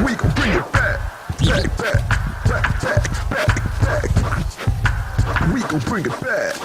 We gon' bring it back, back, back, back, back, back, back. We gon' bring it back.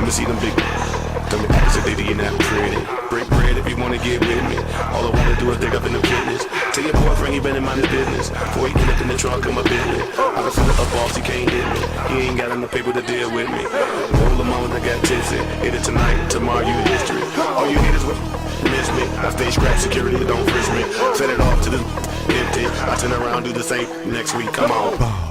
See them big, tell me opposite lady and that pretty. Break bread if you wanna get with me. All I wanna do is dig up in the business. Tell your boyfriend he better mind his business. Before he get up in the trunk of my business. I can feel it up boss, he can't hit me. He ain't got enough paper to deal with me. Roll the moment I got tipsy. Hit it tonight, tomorrow you history. All you need is what miss me. I stay scratch security, don't frisk me. Set it off to the empty. I turn around, do the same next week. Come on.